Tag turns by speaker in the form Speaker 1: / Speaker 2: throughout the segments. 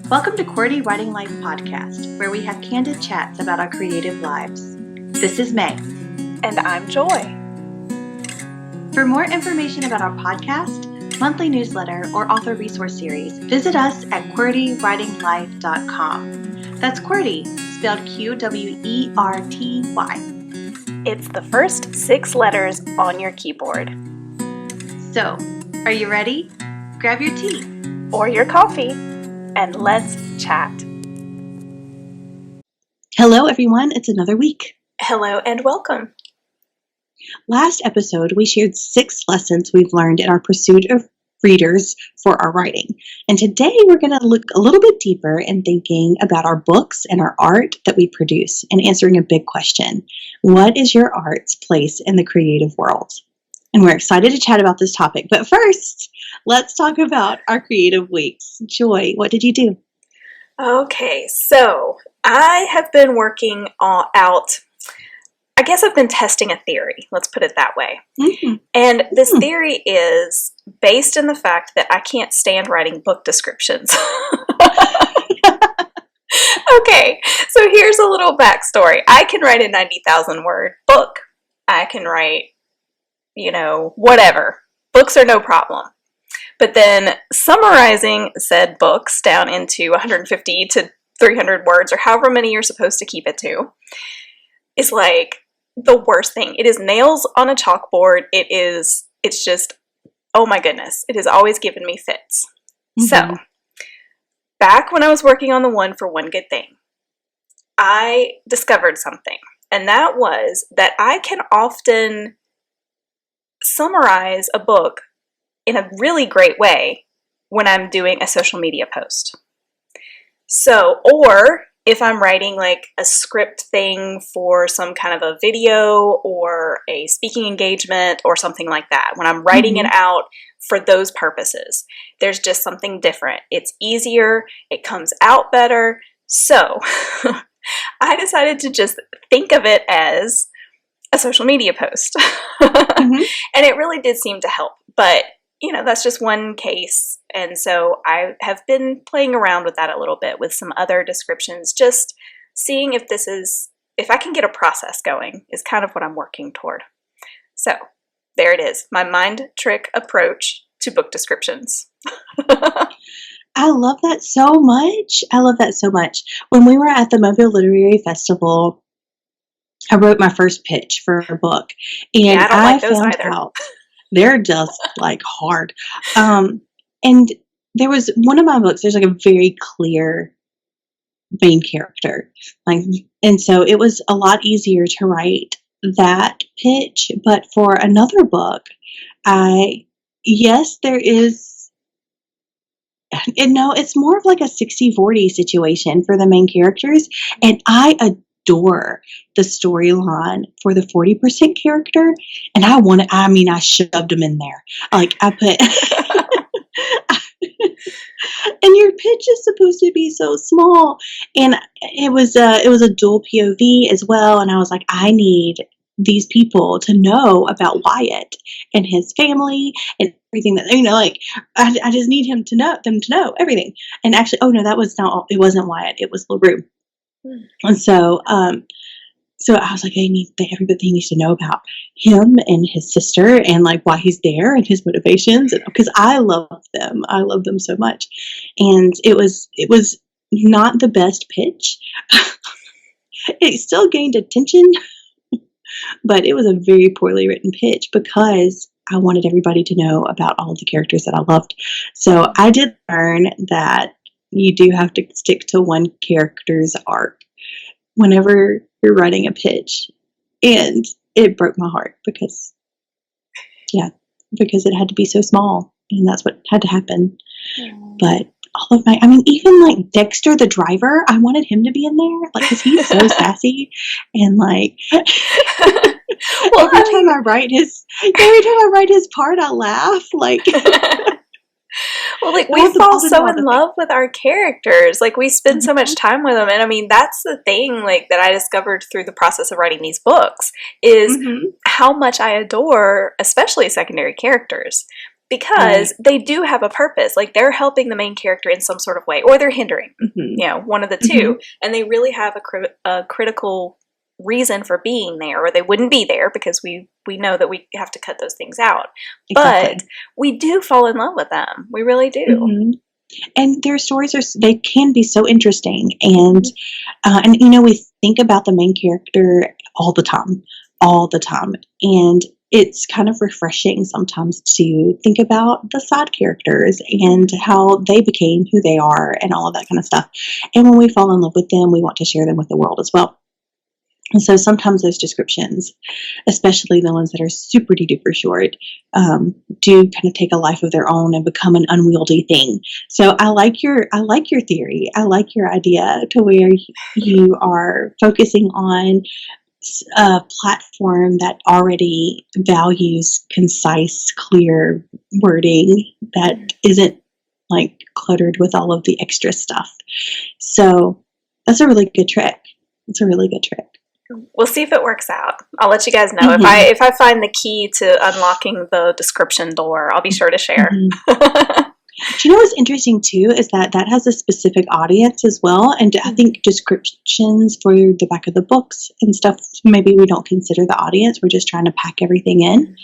Speaker 1: Welcome to QWERTY Writing Life podcast, where we have candid chats about our creative lives. This is May.
Speaker 2: And I'm Joy.
Speaker 1: For more information about our podcast, monthly newsletter, or author resource series, visit us at QWERTYWritingLife.com. That's QWERTY, spelled QWERTY.
Speaker 2: It's the first 6 letters on your keyboard.
Speaker 1: So, are you ready? Grab your tea.
Speaker 2: Or your coffee, and let's chat.
Speaker 1: Hello, everyone. It's another week.
Speaker 2: Hello and welcome.
Speaker 1: Last episode, we shared 6 lessons we've learned in our pursuit of readers for our writing. And today we're going to look a little bit deeper in thinking about our books and our art that we produce and answering a big question. What is your art's place in the creative world? And we're excited to chat about this topic. But first, let's talk about our creative weeks. Joy, what did you do?
Speaker 2: Okay, so I have been working out, I guess I've been testing a theory, let's put it that way.
Speaker 1: Mm-hmm.
Speaker 2: And this theory is based in the fact that I can't stand writing book descriptions. Okay, so here's a little backstory. I can write a 90,000 word book. I can write, whatever. Books are no problem. But then summarizing said books down into 150 to 300 words, or however many you're supposed to keep it to, is like the worst thing. It is nails on a chalkboard. It's just, oh my goodness. It has always given me fits. Mm-hmm. So, back when I was working on the One for One Good Thing, I discovered something. And that was that I can often summarize a book in a really great way when I'm doing a social media post. So, or if I'm writing like a script thing for some kind of a video or a speaking engagement or something like that, when I'm writing it out for those purposes, there's just something different. It's easier, it comes out better. So I decided to just think of it as a social media post. And it really did seem to help. But that's just one case. And so I have been playing around with that a little bit with some other descriptions, just seeing if I can get a process going is kind of what I'm working toward. So there it is, my mind trick approach to book descriptions.
Speaker 1: I love that so much. When we were at the Mobile Literary Festival, I wrote my first pitch for a book. And
Speaker 2: I don't like those either.
Speaker 1: They're just like hard. And there was one of my books, there's like a very clear main character. And so it was a lot easier to write that pitch. But for another book, there is, it's more of like a 60-40 situation for the main characters. And I adore the storyline for the 40% character, and I shoved them in there. Like I put, and your pitch is supposed to be so small, and it was a dual POV as well, and I was like, I need these people to know about Wyatt and his family and everything that I just need them to know everything. And actually, it wasn't Wyatt, it was LaRue. And so I was like, everybody needs to know about him and his sister and like why he's there and his motivations, because I love them so much. And it was not the best pitch. It still gained attention, but it was a very poorly written pitch because I wanted everybody to know about all of the characters that I loved. So I did learn that you do have to stick to one character's arc whenever you're writing a pitch. And it broke my heart because it had to be so small, and that's what had to happen. But all of even like Dexter the driver, I wanted him to be in there, like, because he's so sassy and like well, every time I write his part, I laugh like.
Speaker 2: Well, like, we fall so in love with our characters. Like, we spend so much time with them. And that's the thing, like, that I discovered through the process of writing these books is how much I adore, especially secondary characters. because they do have a purpose. Like, they're helping the main character in some sort of way, or they're hindering, one of the two, and they really have a critical reason for being there, or they wouldn't be there, because we know that we have to cut those things out. Exactly. But we do fall in love with them. We really do.
Speaker 1: And their stories they can be so interesting, and we think about the main character all the time, and it's kind of refreshing sometimes to think about the side characters and how they became who they are and all of that kind of stuff. And when we fall in love with them, we want to share them with the world as well. And so sometimes those descriptions, especially the ones that are super duper short, do kind of take a life of their own and become an unwieldy thing. So I like your theory. I like your idea to where you are focusing on a platform that already values concise, clear wording that isn't like cluttered with all of the extra stuff. So that's a really good trick. It's a really good trick.
Speaker 2: We'll see if it works out. I'll let you guys know. If I find the key to unlocking the description door, I'll be sure to share.
Speaker 1: Do you know what's interesting too is that has a specific audience as well, and I think descriptions for the back of the books and stuff, maybe we don't consider the audience. We're just trying to pack everything in.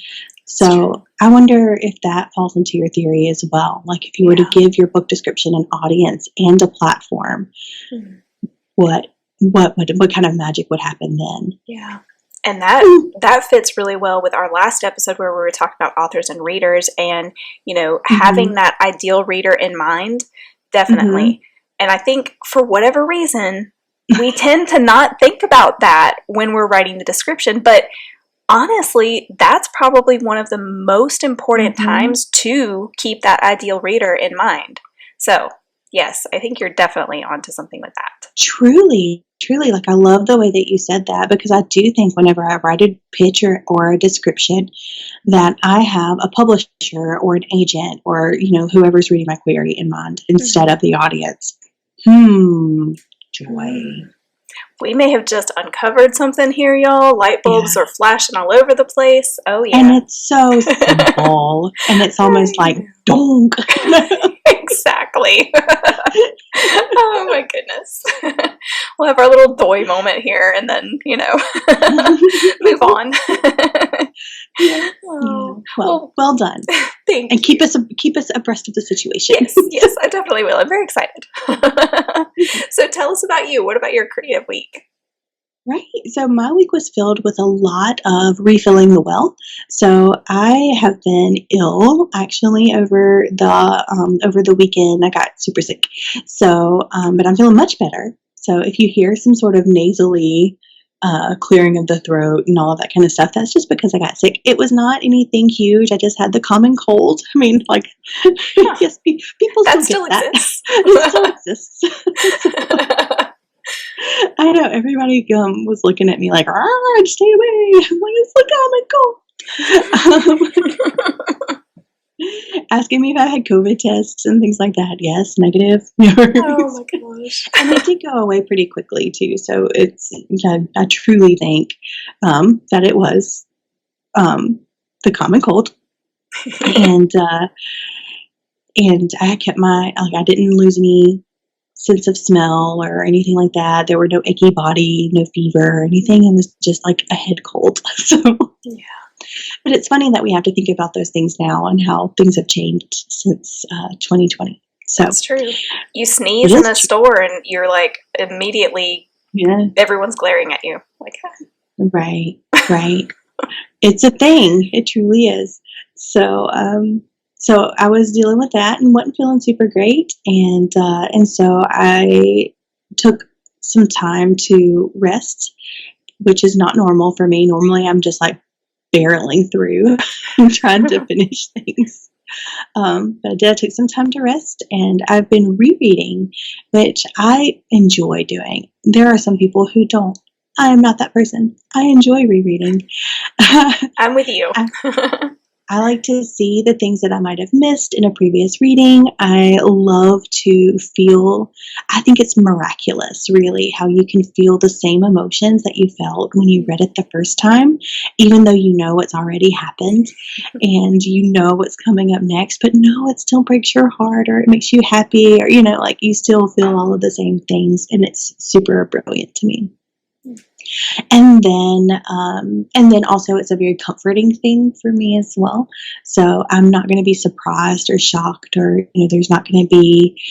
Speaker 1: So I wonder if that falls into your theory as well. Like, if you were to give your book description an audience and a platform, what kind of magic would happen then?
Speaker 2: Yeah. And that fits really well with our last episode where we were talking about authors and readers, and, having that ideal reader in mind, definitely. And I think for whatever reason, we tend to not think about that when we're writing the description, but honestly, that's probably one of the most important times to keep that ideal reader in mind. So, yes, I think you're definitely onto something with that.
Speaker 1: Truly, like, I love the way that you said that, because I do think whenever I write a pitch or a description that I have a publisher or an agent or, whoever's reading my query in mind instead of the audience. Joy.
Speaker 2: We may have just uncovered something here, y'all. Light bulbs are flashing all over the place. Oh, yeah.
Speaker 1: And it's so simple. And it's almost like, donk.
Speaker 2: Exactly. Oh, my goodness. We'll have our little doy moment here and then, move on.
Speaker 1: Well done.
Speaker 2: Thank
Speaker 1: you.
Speaker 2: And
Speaker 1: keep us abreast of the situation.
Speaker 2: Yes, I definitely will. I'm very excited. So tell us about you. What about your creative week?
Speaker 1: Right. So my week was filled with a lot of refilling the well. So I have been ill actually over the weekend. I got super sick. So, but I'm feeling much better. So if you hear some sort of nasally clearing of the throat and all of that kind of stuff, that's just because I got sick. It was not anything huge. I just had the common cold. I mean, like, yes, people
Speaker 2: that
Speaker 1: still get that.
Speaker 2: Exists.
Speaker 1: It still exists. I know, everybody was looking at me like, stay away. I'm like, it's the common cold. Asking me if I had COVID tests and things like that. Yes, negative.
Speaker 2: Oh my gosh.
Speaker 1: And it did go away pretty quickly too. So I truly think that it was the common cold. And I kept I didn't lose any sense of smell or anything like that. There were no achy body, no fever or anything. It was just like a head cold. So
Speaker 2: yeah.
Speaker 1: But it's funny that we have to think about those things now and how things have changed since 2020. So
Speaker 2: that's true. You sneeze in a store and you're like immediately, everyone's glaring at you. Like,
Speaker 1: right. It's a thing. It truly is. So I was dealing with that and wasn't feeling super great, and so I took some time to rest, which is not normal for me. Normally, I'm just like barreling through and trying to finish things. But I took some time to rest, and I've been rereading, which I enjoy doing. There are some people who don't. I am not that person. I enjoy rereading.
Speaker 2: I'm with you.
Speaker 1: I like to see the things that I might have missed in a previous reading. I love to feel, I think it's miraculous, really, how you can feel the same emotions that you felt when you read it the first time, even though you know what's already happened and you know what's coming up next. But no, it still breaks your heart or it makes you happy or, like you still feel all of the same things. And it's super brilliant to me. And then also it's a very comforting thing for me as well. So I'm not going to be surprised or shocked, or there's not going to be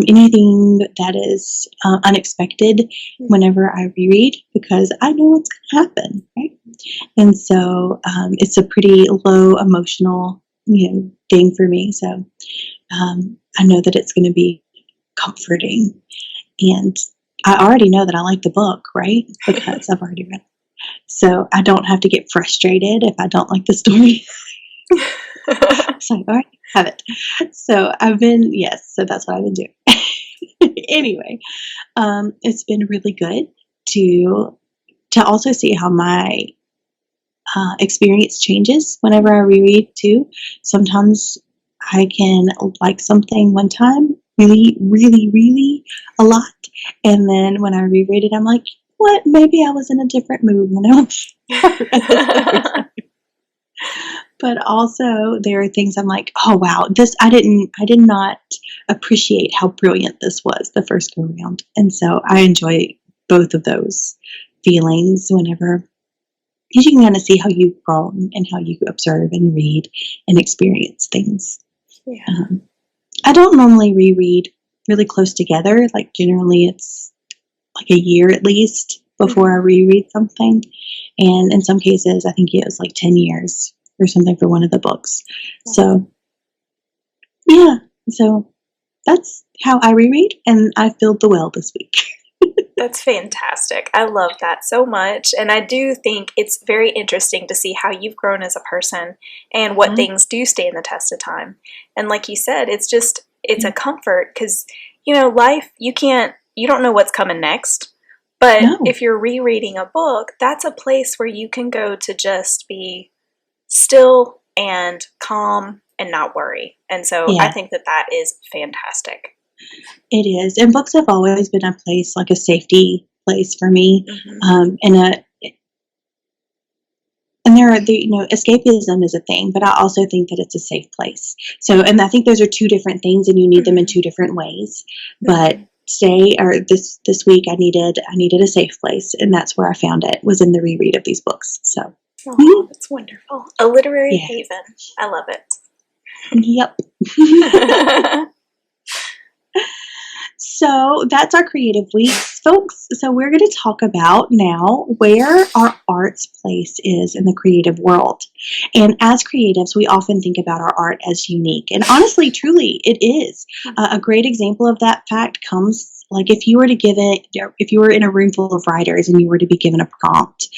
Speaker 1: anything that is unexpected whenever I reread, because I know what's going to happen, right? And so it's a pretty low emotional thing for me. So I know that it's going to be comforting, and I already know that I like the book, right? Because I've already read it. So I don't have to get frustrated if I don't like the story. So I already have it. So so that's what I've been doing. Anyway, it's been really good to also see how my experience changes whenever I reread too. Sometimes I can like something one time really, really, really a lot. And then when I reread it, I'm like, what? Maybe I was in a different mood when I read this the first time. But also there are things I'm like, oh wow, I did not appreciate how brilliant this was the first go around. And so I enjoy both of those feelings whenever, because you can kind of see how you've grown and how you observe and read and experience things.
Speaker 2: Yeah.
Speaker 1: I don't normally reread really close together. Like generally it's like a year at least before I reread something. And in some cases, I think it was like 10 years or something for one of the books. So yeah, so that's how I reread, and I filled the well this week.
Speaker 2: That's fantastic. I love that so much. And I do think it's very interesting to see how you've grown as a person and what things do stand the test of time. And like you said, it's a comfort because, life, you don't know what's coming next. But if you're rereading a book, that's a place where you can go to just be still and calm and not worry. And so I think that is fantastic.
Speaker 1: It is. And books have always been a place, like a safety place for me. And there are escapism is a thing, but I also think that it's a safe place. So, and I think those are two different things and you need them in two different ways. But this week I needed a safe place, and that's where I found it, was in the reread of these books. So
Speaker 2: that's wonderful. A literary haven. I love it.
Speaker 1: Yep. So that's our creative weeks, folks. So we're going to talk about now where our art's place is in the creative world. And as creatives, we often think about our art as unique. And honestly, truly, it is. A great example of that fact comes, like if you were in a room full of writers and you were to be given a prompt,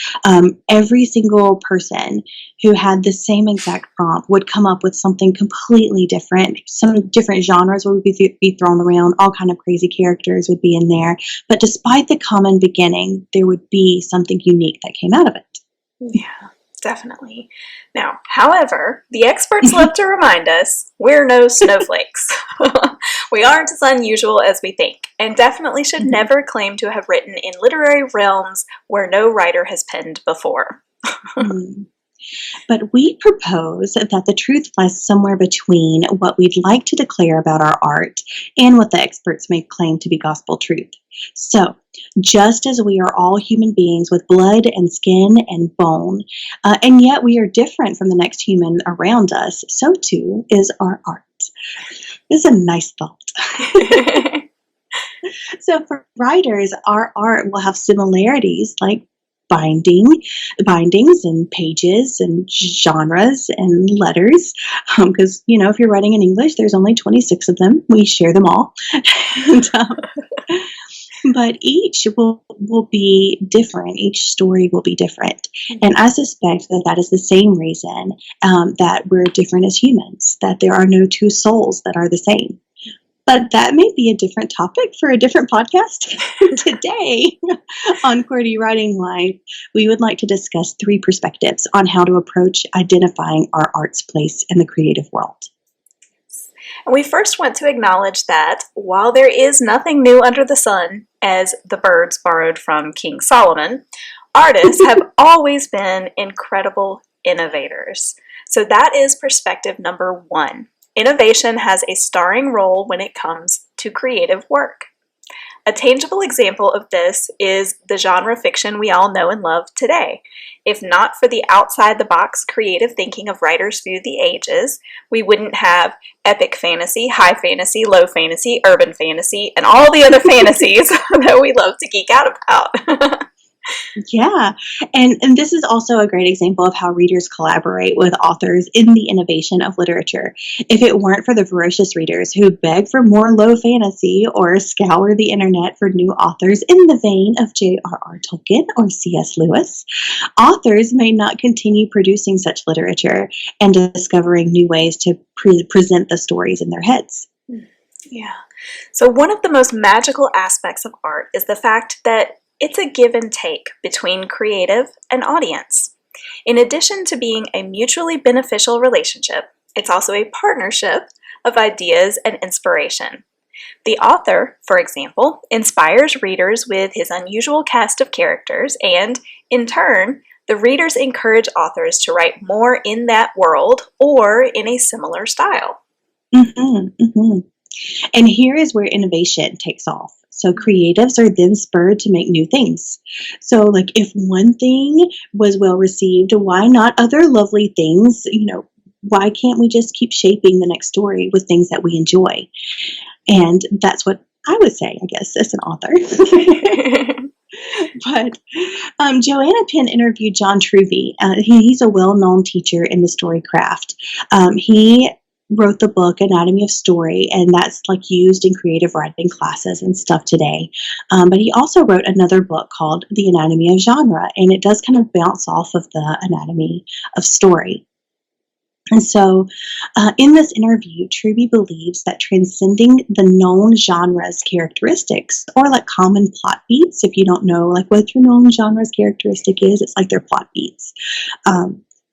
Speaker 1: every single person who had the same exact prompt would come up with something completely different. Some different genres would be thrown around, all kind of crazy characters would be in there. But despite the common beginning, there would be something unique that came out of it.
Speaker 2: Yeah, definitely. Now, however, the experts love to remind us we're no snowflakes. We aren't as unusual as we think, and definitely should never claim to have written in literary realms where no writer has penned before.
Speaker 1: But we propose that the truth lies somewhere between what we'd like to declare about our art and what the experts may claim to be gospel truth. So, just as we are all human beings with blood and skin and bone, and yet we are different from the next human around us, so too is our art. This is a nice thought. So for writers, our art will have similarities like bindings and pages and genres and letters, because if you're writing in English, there's only 26 of them. We share them all. But each will be different. Each story will be different. And I suspect that is the same reason that we're different as humans, that there are no two souls that are the same. But that may be a different topic for a different podcast. Today on QWERTY Writing Life, we would like to discuss 3 perspectives on how to approach identifying our art's place in the creative world.
Speaker 2: And we first want to acknowledge that while there is nothing new under the sun, as the birds borrowed from King Solomon, artists have always been incredible innovators. So that is perspective number 1. Innovation has a starring role when it comes to creative work. A tangible example of this is the genre fiction we all know and love today. If not for the outside-the-box creative thinking of writers through the ages, we wouldn't have epic fantasy, high fantasy, low fantasy, urban fantasy, and all the other fantasies that we love to geek out about.
Speaker 1: Yeah, and this is also a great example of how readers collaborate with authors in the innovation of literature. If it weren't for the voracious readers who beg for more low fantasy or scour the internet for new authors in the vein of J.R.R. Tolkien or C.S. Lewis, authors may not continue producing such literature and discovering new ways to present the stories in their heads.
Speaker 2: Yeah. So one of the most magical aspects of art is the fact that it's a give and take between creative and audience. In addition to being a mutually beneficial relationship, it's also a partnership of ideas and inspiration. The author, for example, inspires readers with his unusual cast of characters, and in turn, the readers encourage authors to write more in that world or in a similar style.
Speaker 1: And here is where innovation takes off. So creatives are then spurred to make new things. So like if one thing was well received, why not other lovely things? Why can't we just keep shaping the next story with things that we enjoy? And that's what I would say, I guess, as an author. But Joanna Penn interviewed John Truby. He's a well-known teacher in the story craft. He wrote the book Anatomy of Story, and that's like used in creative writing classes and stuff today. But he also wrote another book called The Anatomy of Genre, and it does kind of bounce off of the Anatomy of Story. And so in this interview, Truby believes that transcending the known genre's characteristics, or like common plot beats, if you don't know like what your known genre's characteristic is, it's like their plot beats.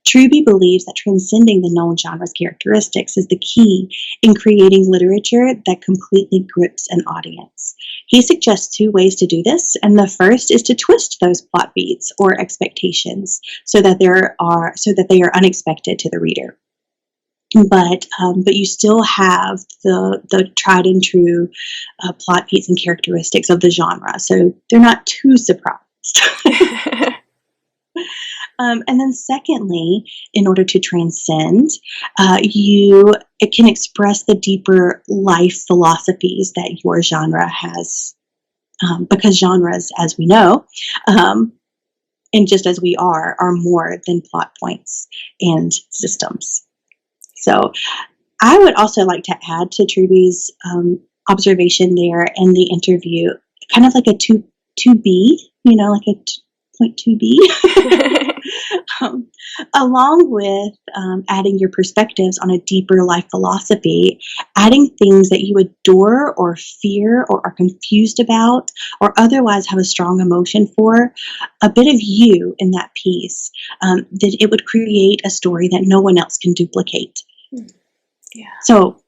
Speaker 1: Truby believes that transcending the known genre's characteristics is the key in creating literature that completely grips an audience. He suggests 2 ways to do this, and the first is to twist those plot beats or expectations so that they are unexpected to the reader. But you still have the tried and true plot beats and characteristics of the genre, so they're not too surprised. And then secondly, in order to transcend, it can express the deeper life philosophies that your genre has, because genres, as we know, and just as we are more than plot points and systems. So I would also like to add to Truby's observation there in the interview, kind of like a 2B, like a point 2B. Along with adding your perspectives on a deeper life philosophy, adding things that you adore or fear or are confused about or otherwise have a strong emotion for, a bit of you in that piece, that it would create a story that no one else can duplicate.
Speaker 2: Yeah.
Speaker 1: So,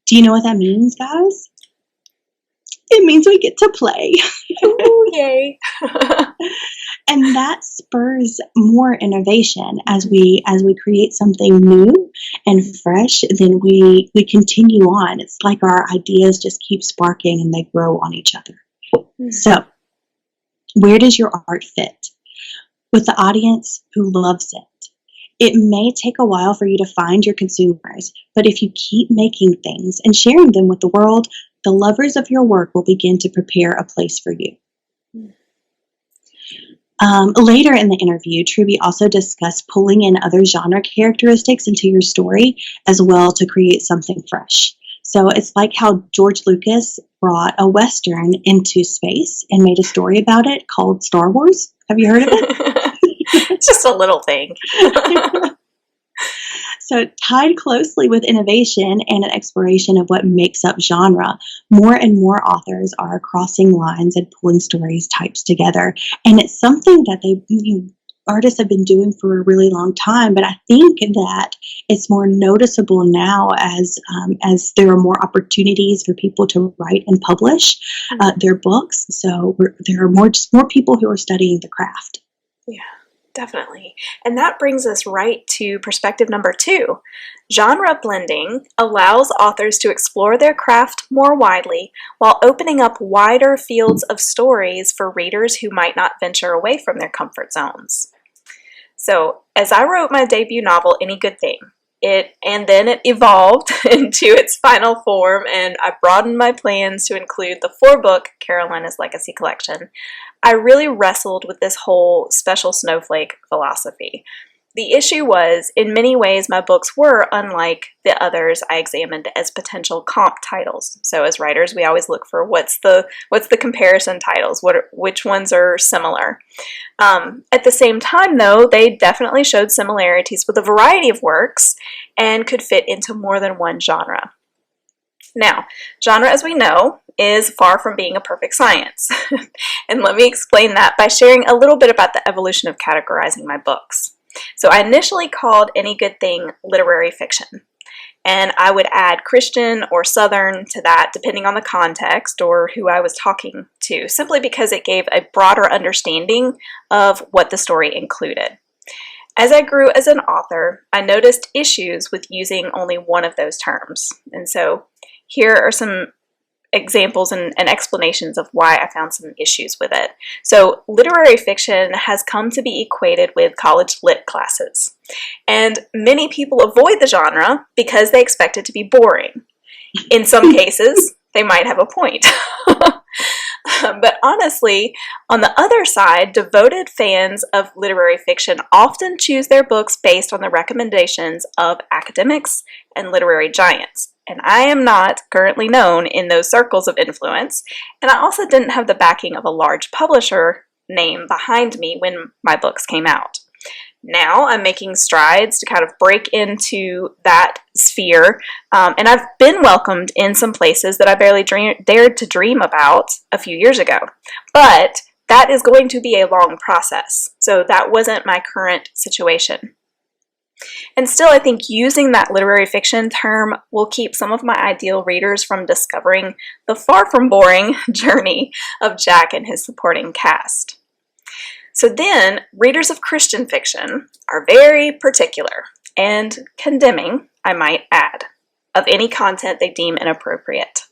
Speaker 1: do you know what that means, guys? It means we get to play.
Speaker 2: Ooh, yay.
Speaker 1: And that spurs more innovation as we create something new and fresh. Then we continue on. It's like our ideas just keep sparking and they grow on each other. Mm-hmm. So, where does your art fit? With the audience who loves it. It may take a while for you to find your consumers, but if you keep making things and sharing them with the world, the lovers of your work will begin to prepare a place for you. Later in the interview, Truby also discussed pulling in other genre characteristics into your story as well to create something fresh. So it's like how George Lucas brought a Western into space and made a story about it called Star Wars. Have you heard of it?
Speaker 2: It's just a little thing.
Speaker 1: So, tied closely with innovation and an exploration of what makes up genre, more and more authors are crossing lines and pulling stories types together. And it's something that artists have been doing for a really long time, but I think that it's more noticeable now as there are more opportunities for people to write and publish their books. So there are more people who are studying the craft.
Speaker 2: Yeah, definitely. And that brings us right to perspective number 2. Genre blending allows authors to explore their craft more widely while opening up wider fields of stories for readers who might not venture away from their comfort zones. So, as I wrote my debut novel, Any Good Thing, then it evolved into its final form, and I broadened my plans to include the 4-book Carolina's Legacy collection. I really wrestled with this whole special snowflake philosophy. The issue was, in many ways, my books were unlike the others I examined as potential comp titles. So as writers, we always look for what's the comparison titles, which ones are similar. At the same time, though, they definitely showed similarities with a variety of works and could fit into more than one genre. Now, genre, as we know, is far from being a perfect science. And let me explain that by sharing a little bit about the evolution of categorizing my books. So I initially called Any Good Thing literary fiction, and I would add Christian or Southern to that depending on the context or who I was talking to, simply because it gave a broader understanding of what the story included. As I grew as an author, I noticed issues with using only one of those terms, and so here are some examples and explanations of why I found some issues with it. So literary fiction has come to be equated with college lit classes, and many people avoid the genre because they expect it to be boring. In some cases, they might have a point. But honestly, on the other side, devoted fans of literary fiction often choose their books based on the recommendations of academics and literary giants. And I am not currently known in those circles of influence, and I also didn't have the backing of a large publisher name behind me when my books came out. Now I'm making strides to kind of break into that sphere, and I've been welcomed in some places that I barely dared to dream about a few years ago. But that is going to be a long process, so that wasn't my current situation. And still, I think using that literary fiction term will keep some of my ideal readers from discovering the far from boring journey of Jack and his supporting cast. So then, readers of Christian fiction are very particular and condemning, I might add, of any content they deem inappropriate.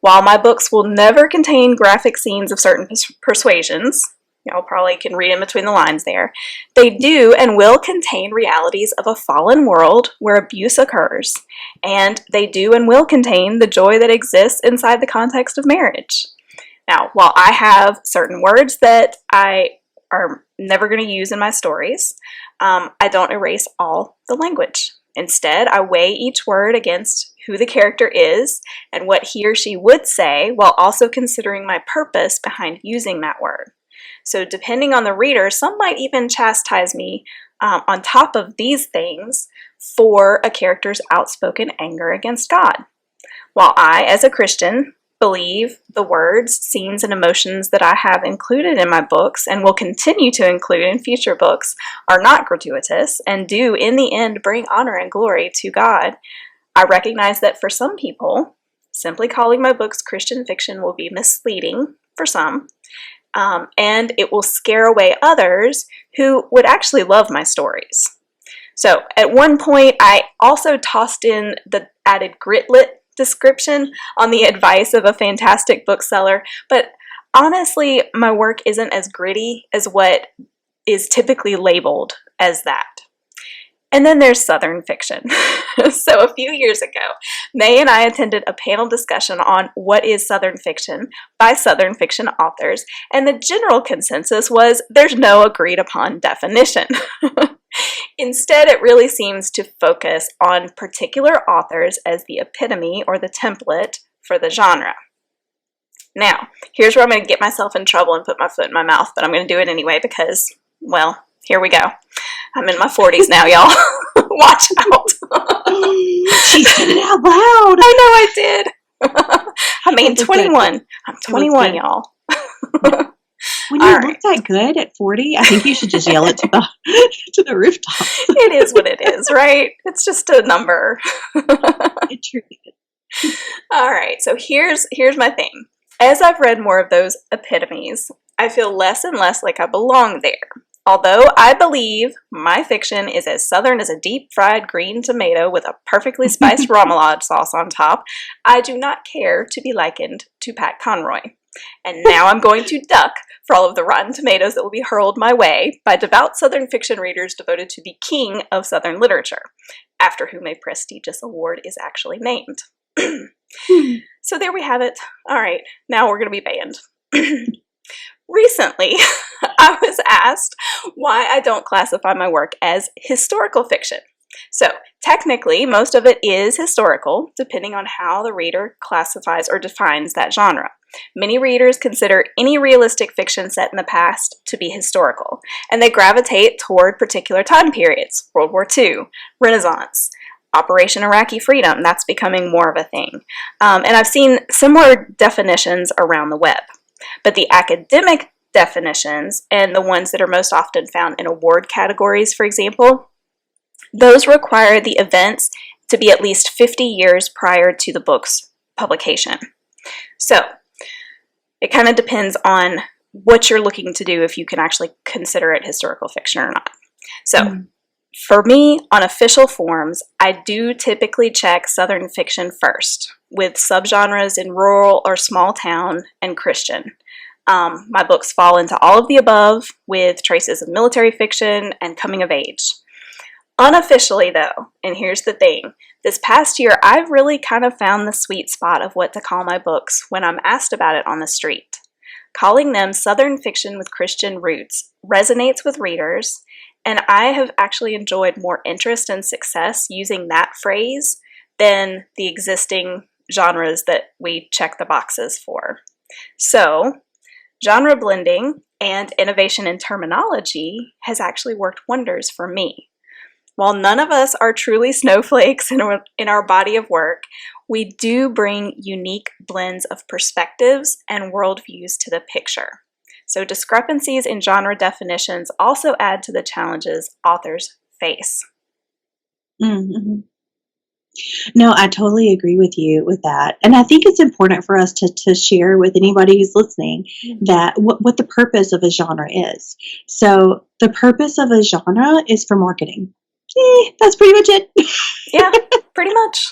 Speaker 2: While my books will never contain graphic scenes of certain persuasions, y'all probably can read in between the lines there, they do and will contain realities of a fallen world where abuse occurs, and they do and will contain the joy that exists inside the context of marriage. Now, while I have certain words that I are never going to use in my stories, I don't erase all the language. Instead, I weigh each word against who the character is and what he or she would say, while also considering my purpose behind using that word. So depending on the reader, some might even chastise me on top of these things for a character's outspoken anger against God. While I, as a Christian, believe the words, scenes, and emotions that I have included in my books and will continue to include in future books are not gratuitous and do, in the end, bring honor and glory to God, I recognize that for some people, simply calling my books Christian fiction will be misleading for some, and it will scare away others who would actually love my stories. So at one point, I also tossed in the added gritlit description on the advice of a fantastic bookseller, but honestly, my work isn't as gritty as what is typically labeled as that. And then there's Southern fiction. So a few years ago, May and I attended a panel discussion on what is Southern fiction by Southern fiction authors, and the general consensus was there's no agreed upon definition. Instead, it really seems to focus on particular authors as the epitome or the template for the genre. Now, here's where I'm going to get myself in trouble and put my foot in my mouth, but I'm going to do it anyway because, well, here we go. I'm in my 40s now, y'all. Watch out.
Speaker 1: She said it out loud.
Speaker 2: I know I did. I mean, 21.
Speaker 1: Good.
Speaker 2: I'm 21, y'all.
Speaker 1: When you look that good at 40, I think you should just yell it to the rooftop.
Speaker 2: It is what it is, right? It's just a number.
Speaker 1: It truly is.
Speaker 2: All right, so here's my thing. As I've read more of those epitomes, I feel less and less like I belong there. Although I believe my fiction is as Southern as a deep-fried green tomato with a perfectly spiced remoulade sauce on top, I do not care to be likened to Pat Conroy. And now I'm going to duck for all of the rotten tomatoes that will be hurled my way by devout Southern fiction readers devoted to the king of Southern literature, after whom a prestigious award is actually named. So there we have it. All right, now we're going to be banned. Recently, I was asked why I don't classify my work as historical fiction. So, technically, most of it is historical, depending on how the reader classifies or defines that genre. Many readers consider any realistic fiction set in the past to be historical, and they gravitate toward particular time periods: World War II, Renaissance, Operation Iraqi Freedom. That's becoming more of a thing. And I've seen similar definitions around the web. But the academic definitions, and the ones that are most often found in award categories, for example, those require the events to be at least 50 years prior to the book's publication. So it kind of depends on what you're looking to do if you can actually consider it historical fiction or not. So for me, on official forms, I do typically check Southern fiction first, with subgenres in rural or small town and Christian. My books fall into all of the above, with traces of military fiction and coming of age. Unofficially, though, and here's the thing, this past year I've really kind of found the sweet spot of what to call my books when I'm asked about it on the street. Calling them Southern fiction with Christian roots resonates with readers, and I have actually enjoyed more interest and success using that phrase than the existing genres that we check the boxes for. So, genre blending and innovation in terminology has actually worked wonders for me. While none of us are truly snowflakes in our body of work, we do bring unique blends of perspectives and worldviews to the picture. So discrepancies in genre definitions also add to the challenges authors face.
Speaker 1: Mm-hmm. No, I totally agree with you with that. And I think it's important for us to share with anybody who's listening that what the purpose of a genre is. So the purpose of a genre is for marketing. That's pretty much it.
Speaker 2: Yeah, pretty much.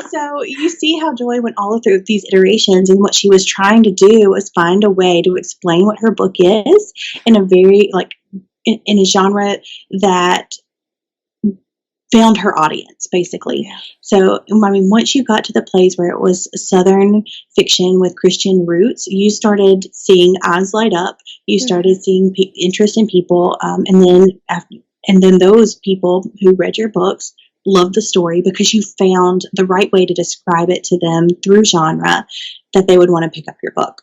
Speaker 1: So you see how Joy went all through these iterations, and what she was trying to do was find a way to explain what her book is in a very, in a genre that found her audience, basically. Yeah. So, I mean, once you got to the place where it was Southern fiction with Christian roots, you started seeing eyes light up. You started seeing interest in people, and then those people who read your books loved the story because you found the right way to describe it to them through genre that they would want to pick up your book.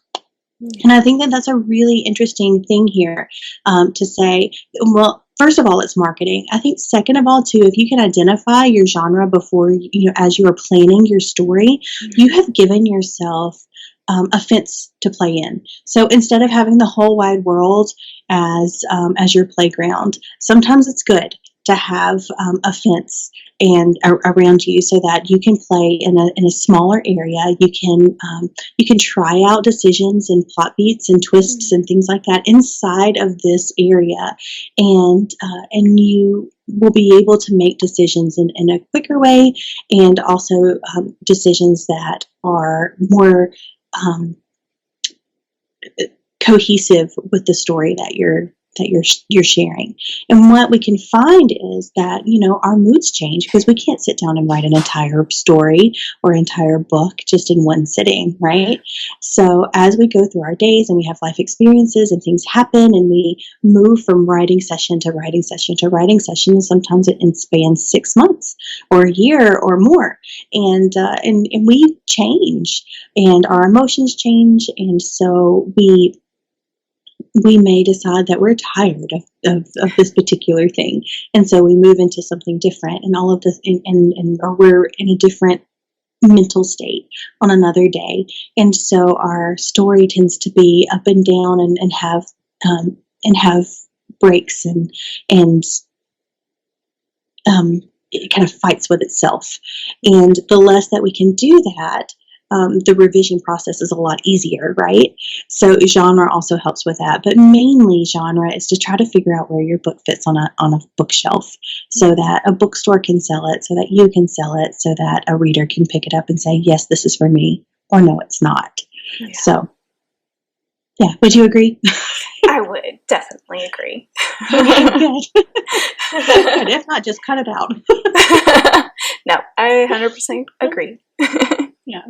Speaker 1: And I think that that's a really interesting thing here to say. Well, first of all, it's marketing. I think second of all, too, if you can identify your genre before, as you are planning your story, you have given yourself a fence to play in. So instead of having the whole wide world as your playground, sometimes it's good to have a fence and around you so that you can play in a smaller area. You can try out decisions and plot beats and twists and things like that inside of this area, and you will be able to make decisions in a quicker way, and also decisions that are more cohesive with the story that you're sharing. And what we can find is that, our moods change because we can't sit down and write an entire story or entire book just in one sitting, right? So as we go through our days and we have life experiences and things happen and we move from writing session to writing session to writing session, and sometimes it spans 6 months or a year or more. And we change and our emotions change. And so we may decide that we're tired of this particular thing. And so we move into something different, and all of this, or we're in a different mental state on another day. And so our story tends to be up and down, and have breaks, and it kind of fights with itself. And the less that we can do that, the revision process is a lot easier, right? So genre also helps with that, but mainly genre is to try to figure out where your book fits on a bookshelf, so that a bookstore can sell it, so that you can sell it, so that a reader can pick it up and say, yes, this is for me, or no, it's not. Yeah. So, yeah, would you agree?
Speaker 2: I would definitely agree.
Speaker 1: Okay, good. Good. If not, just cut it out.
Speaker 2: No, I 100% agree.
Speaker 1: Yeah.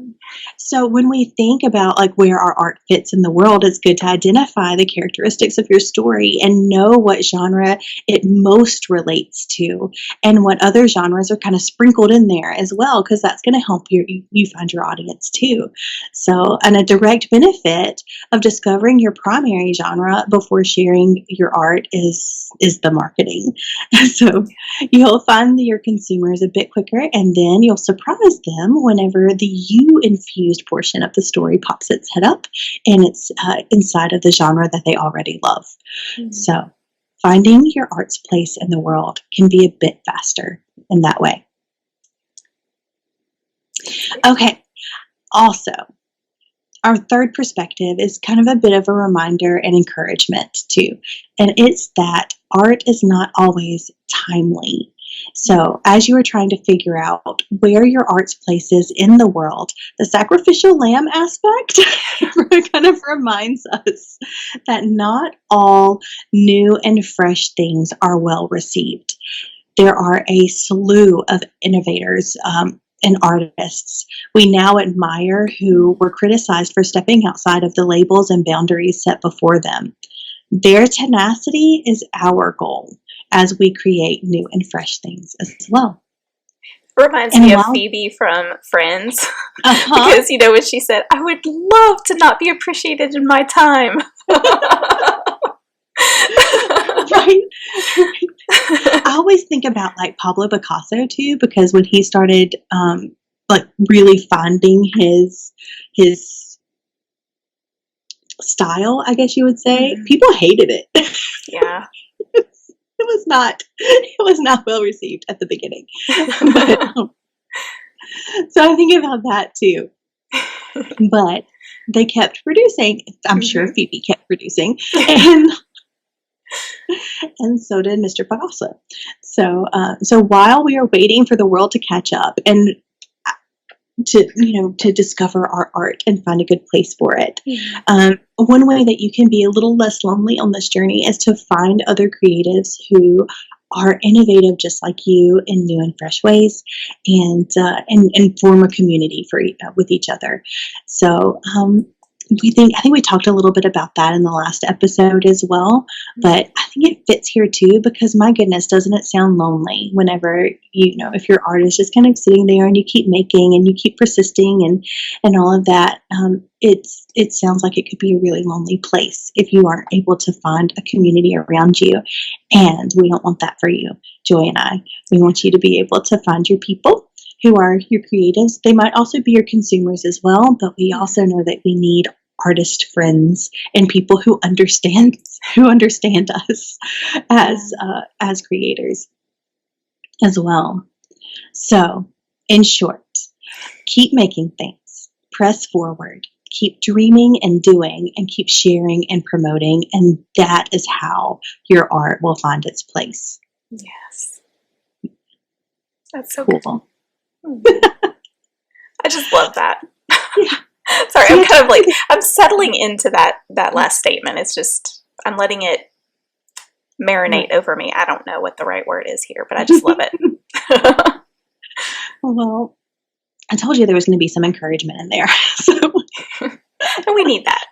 Speaker 1: So when we think about like where our art fits in the world, it's good to identify the characteristics of your story and know what genre it most relates to, and what other genres are kind of sprinkled in there as well, because that's going to help you find your audience too. So, and a direct benefit of discovering your primary genre before sharing your art is the marketing. So you'll find your consumers a bit quicker, and then you'll surprise them whenever the you infused portion of the story pops its head up, and it's inside of the genre that they already love. Mm-hmm. So finding your art's place in the world can be a bit faster in that way. Okay. Also, our third perspective is kind of a bit of a reminder and encouragement too. And it's that art is not always timely. So as you are trying to figure out where your art's place is in the world, the sacrificial lamb aspect kind of reminds us that not all new and fresh things are well received. There are a slew of innovators and artists we now admire who were criticized for stepping outside of the labels and boundaries set before them. Their tenacity is our goal as we create new and fresh things as well.
Speaker 2: Reminds me of Phoebe from Friends. Because, you know, when she said, I would love to not be appreciated in my time.
Speaker 1: Right. I always think about like Pablo Picasso too, because when he started like really finding his style, I guess you would say, people hated it.
Speaker 2: Yeah.
Speaker 1: It was not well received at the beginning. But, so I think about that too. But they kept producing. I'm sure Phoebe kept producing, and so did Mr. Picasso. So while we are waiting for the world to catch up and to discover our art and find a good place for it, one way that you can be a little less lonely on this journey is to find other creatives who are innovative just like you in new and fresh ways, and form a community with each other. So I think we talked a little bit about that in the last episode as well, but I think it fits here too, because my goodness, doesn't it sound lonely whenever, if your art is just kind of sitting there and you keep making and you keep persisting and all of that, it sounds like it could be a really lonely place if you aren't able to find a community around you. And we don't want that for you, Joy and I. We want you to be able to find your people who are your creatives. They might also be your consumers as well, but we also know that we need artist friends and people who understand us as creators as well. So, in short, keep making things, press forward, keep dreaming and doing, and keep sharing and promoting, and that is how your art will find its place.
Speaker 2: Yes. That's so
Speaker 1: cool.
Speaker 2: I just love that. Yeah. Sorry, I'm kind of like, I'm settling into that last statement. It's just, I'm letting it marinate over me. I don't know what the right word is here, but I just love it.
Speaker 1: Well, I told you there was going to be some encouragement in there. So.
Speaker 2: And we need that.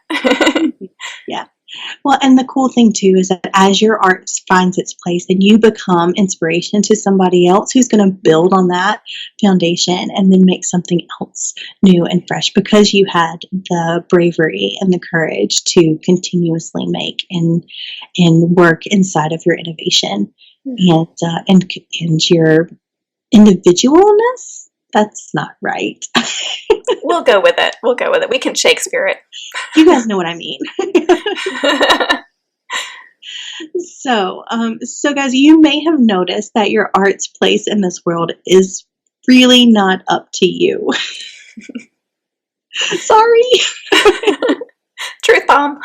Speaker 1: Yeah. Well, and the cool thing too is that as your art finds its place, then you become inspiration to somebody else who's going to build on that foundation and then make something else new and fresh because you had the bravery and the courage to continuously make and work inside of your innovation and your individualness. That's not right.
Speaker 2: We'll go with it. We'll go with it. We can Shakespeare it.
Speaker 1: You guys know what I mean. So guys, you may have noticed that your art's place in this world is really not up to you. Sorry.
Speaker 2: Truth bomb.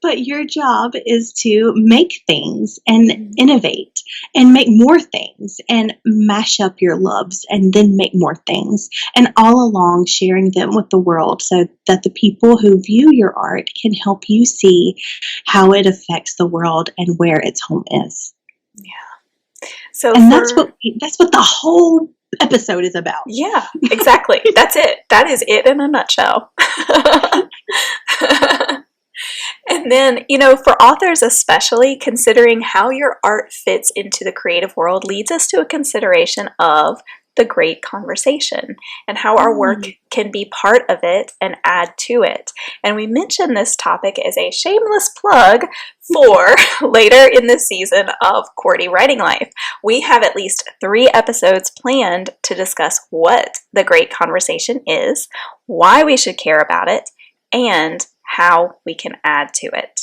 Speaker 1: But your job is to make things and innovate and make more things and mash up your loves and then make more things and all along sharing them with the world so that the people who view your art can help you see how it affects the world and where its home is.
Speaker 2: Yeah. So
Speaker 1: that's what the whole episode is about.
Speaker 2: Yeah, exactly. That's it. That is it in a nutshell. And then, for authors especially, considering how your art fits into the creative world leads us to a consideration of the great conversation and how our work can be part of it and add to it. And we mentioned this topic as a shameless plug for later in the season of QWERTY Writing Life. We have at least 3 episodes planned to discuss what the great conversation is, why we should care about it, and how we can add to it.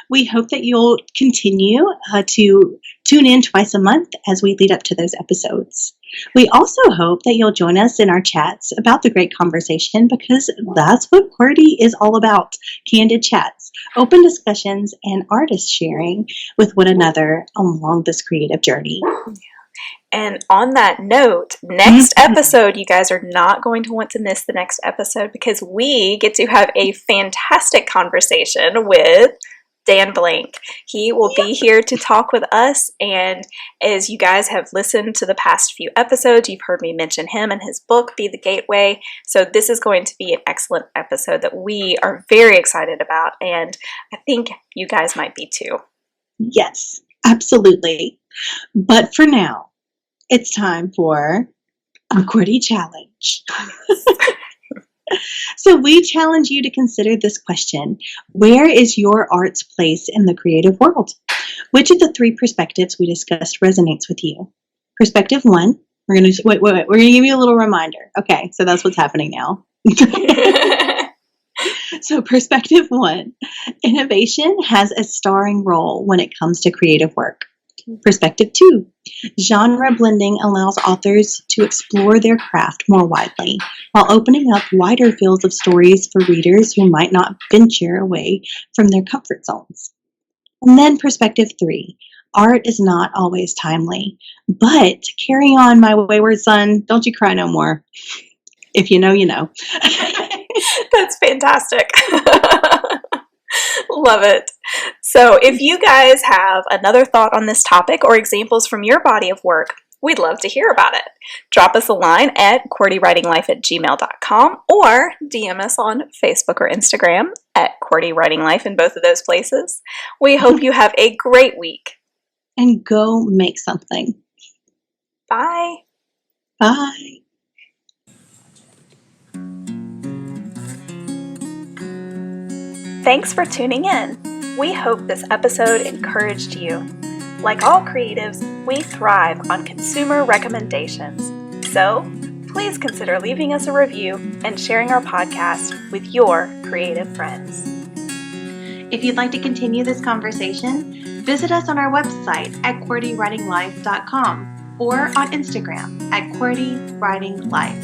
Speaker 1: We hope that you'll continue to tune in twice a month as we lead up to those episodes. We also hope that you'll join us in our chats about the great conversation because that's what QWERTY is all about. Candid chats, open discussions, and artist sharing with one another along this creative journey.
Speaker 2: And on that note, next episode, you guys are not going to want to miss the next episode because we get to have a fantastic conversation with Dan Blank. He will be here to talk with us, and as you guys have listened to the past few episodes, you've heard me mention him and his book, Be the Gateway. So this is going to be an excellent episode that we are very excited about, and I think you guys might be too.
Speaker 1: Yes, absolutely. But for now, it's time for a QWERTY challenge. So we challenge you to consider this question. Where is your art's place in the creative world? Which of the 3 perspectives we discussed resonates with you? Perspective 1, we're going to wait. We're going to give you a little reminder. Okay, so that's what's happening now. So perspective 1, innovation has a starring role when it comes to creative work. Perspective 2, genre blending allows authors to explore their craft more widely while opening up wider fields of stories for readers who might not venture away from their comfort zones. And then perspective 3, art is not always timely, but carry on, my wayward son, don't you cry no more. If you know, you know.
Speaker 2: That's fantastic. Love it. So if you guys have another thought on this topic or examples from your body of work, we'd love to hear about it. Drop us a line at QWERTYWritingLife@gmail.com or DM us on Facebook or Instagram at QWERTY Writing Life in both of those places. We hope you have a great week.
Speaker 1: And go make something.
Speaker 2: Bye.
Speaker 1: Bye.
Speaker 2: Thanks for tuning in. We hope this episode encouraged you. Like all creatives, we thrive on consumer recommendations. So, please consider leaving us a review and sharing our podcast with your creative friends.
Speaker 1: If you'd like to continue this conversation, visit us on our website at QWERTYWritingLife.com or on Instagram at QWERTY Writing Life.